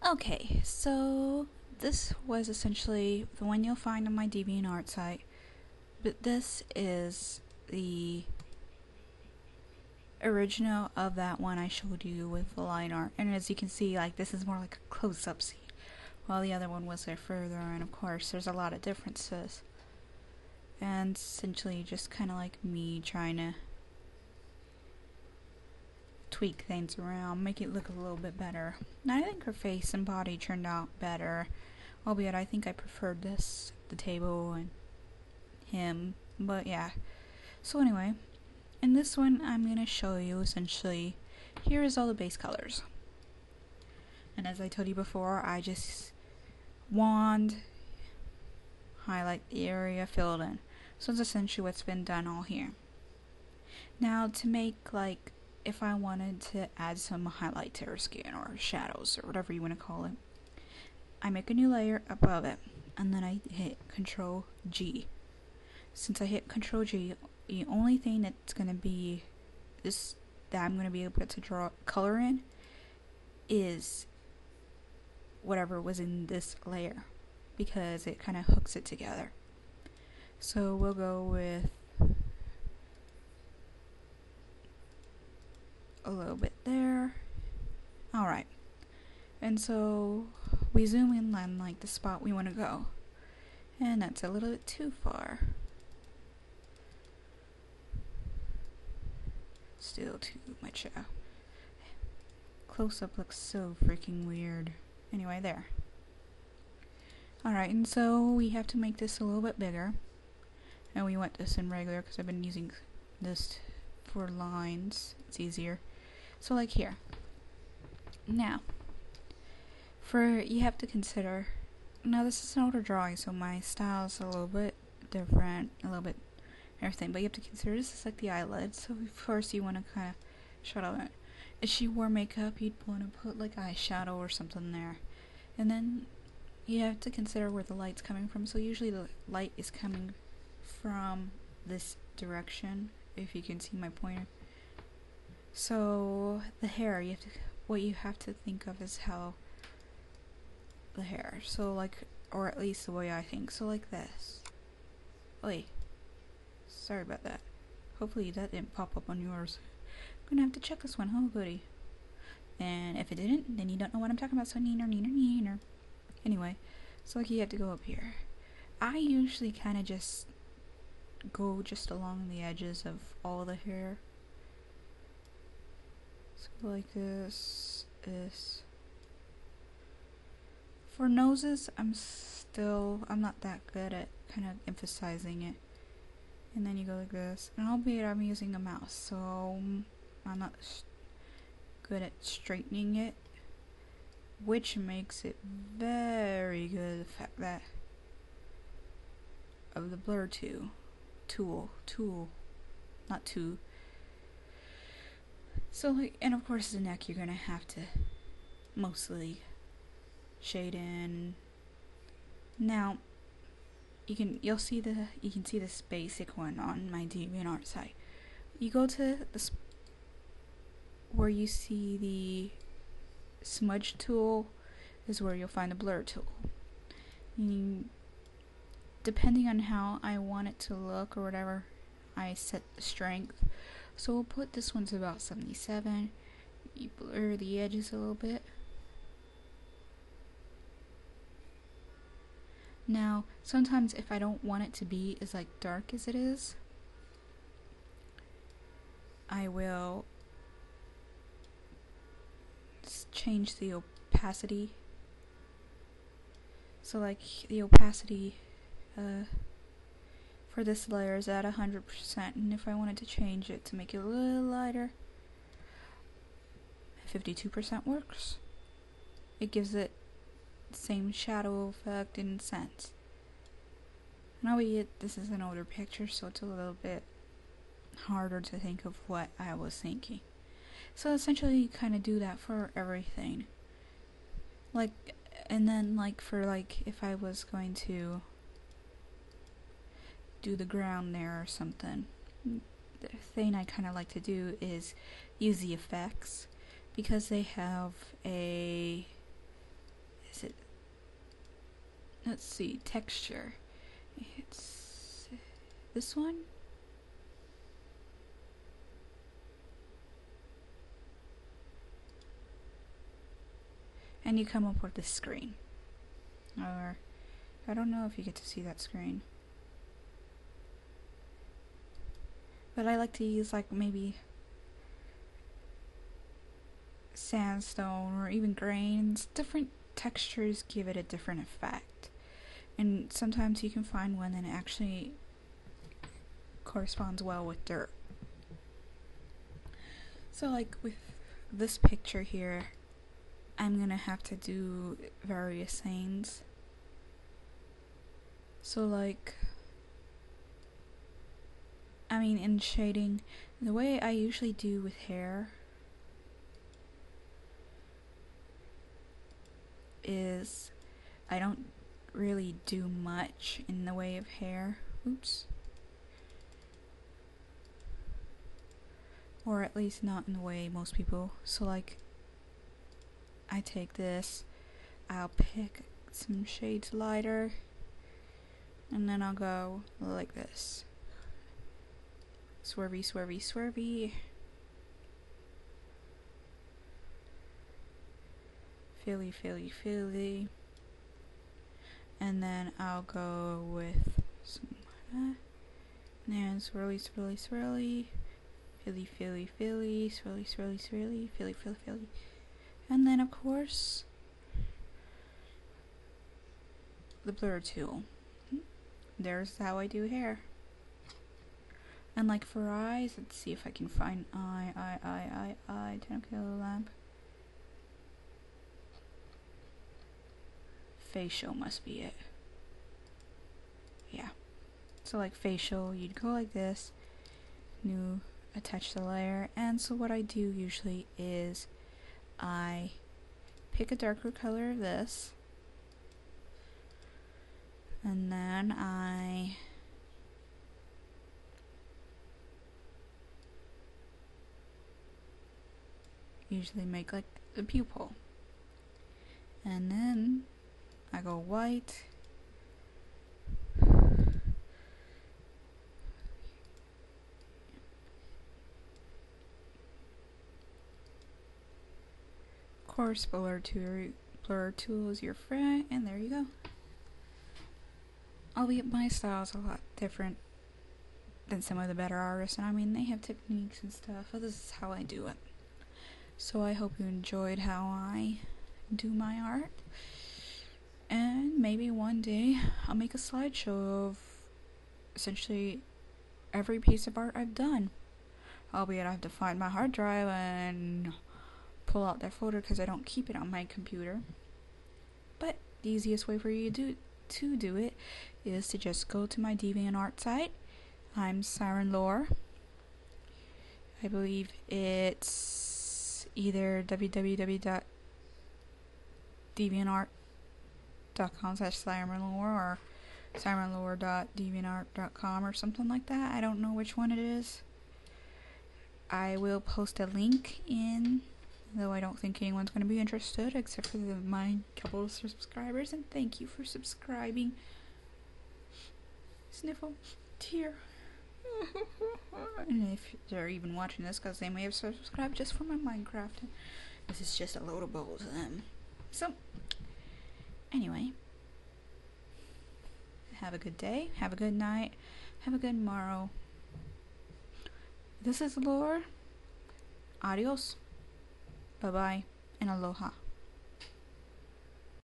Okay, so this was essentially the one you'll find on my DeviantArt site, but this is the original of that one I showed you with the line art. And as you can see, like, this is more like a close-up scene, while the other one was there further, and of course there's a lot of differences. And essentially just kind of like me trying to tweak things around, make it look a little bit better. And I think her face and body turned out better, albeit I think I preferred this, the table and him, but yeah. So anyway, in this one I'm going to show you essentially, here is all the base colors. And as I told you before, I just wand, highlight the area, fill it in. So it's essentially what's been done all here. Now to make, like, if I wanted to add some highlight to her skin or shadows or whatever you want to call it, I make a new layer above it and then I hit Control G. Since I hit Control G, the only thing that's going to be this that I'm going to be able to draw color in is whatever was in this layer, because it kind of hooks it together. So we'll go with a little bit there. Alright, and so we zoom in on like the spot we want to go, and that's a little bit too far. Still too much. Close up looks so freaking weird. Anyway, there. Alright, and so we have to make this a little bit bigger, and we want this in regular because I've been using this for lines. It's easier. So like here. Now, you have to consider, now this is an older drawing, so my style is a little bit different, a little bit everything, but you have to consider this is like the eyelids, so first you want to kind of shadow it. If she wore makeup, you'd want to put like eyeshadow or something there. And then you have to consider where the light's coming from, so usually the light is coming from this direction, if you can see my pointer. So the hair, what you have to think of is how the hair, so like, or at least the way I think, so like this. Wait, sorry about that. Hopefully that didn't pop up on yours. I'm gonna have to check this one. Oh goody. And if it didn't, then you don't know what I'm talking about, so neener. Anyway, so like you have to go up here. I usually kind of just go just along the edges of all the hair. So like this. For noses, I'm not that good at kind of emphasizing it. And then you go like this. And albeit I'm using a mouse, so I'm not good at straightening it, which makes it very good, the fact that of the blur tool, not two. So like, and of course the neck you're gonna have to mostly shade in. Now you can see this basic one on my DeviantArt site. You go to the where you see the smudge tool is where you'll find the blur tool. Depending on how I want it to look or whatever, I set the strength. So we'll put this one to about 77. You blur the edges a little bit. Now, sometimes if I don't want it to be as like dark as it is, I will change the opacity. So like the opacity for this layer is at 100%, and if I wanted to change it to make it a little lighter, 52% works. It gives it the same shadow effect in a sense. Now this is an older picture, so it's a little bit harder to think of what I was thinking. So essentially you kind of do that for everything. Like, and then like for like if I was going to do the ground there or something, the thing I kind of like to do is use the effects, because they have a let's see, texture. It's this one. And you come up with this screen. Or, I don't know if you get to see that screen. But I like to use like maybe sandstone or even grains. Different textures give it a different effect. And sometimes you can find one that actually corresponds well with dirt. So like with this picture here, I'm gonna have to do various things. So like, I mean, in shading, the way I usually do with hair is I don't really do much in the way of hair. Oops. Or at least not in the way most people. So like, I take this, I'll pick some shades lighter, and then I'll go like this. Swervy, swervy, swervy. Filly, filly, filly. And then I'll go with some and then swirly, swirly, swirly. Filly, filly, filly. Swirly, swirly, swirly. Filly, filly, filly. And then of course the blur tool. There's how I do hair. And like for eyes, let's see if I can find eye, 10 kilo lamp. Facial must be it. Yeah. So like facial, you'd go like this, new, attach the layer, and so what I do usually is I pick a darker color of this, and then I usually make like the pupil, and then I go white, of course blur tool is your friend, and there you go. Albeit my style is a lot different than some of the better artists, and I mean they have techniques and stuff, but this is how I do it. So I hope you enjoyed how I do my art, and maybe one day I'll make a slideshow of essentially every piece of art I've done. Albeit I have to find my hard drive and pull out that folder because I don't keep it on my computer. But the easiest way for you to do it is to just go to my DeviantArt site. I'm sirenlore. I believe it's either www.deviantart.com/sirenlore or sirenlore.deviantart.com or something like that. I don't know which one it is. I will post a link in, though I don't think anyone's going to be interested except for my couple of subscribers, and thank you for subscribing. Sniffle, tear. And if they're even watching this, because they may have subscribed just for my Minecraft, this is just a load of bull to them. So, anyway, have a good day, have a good night, have a good morrow. This is Lore. Adios. Bye-bye and aloha.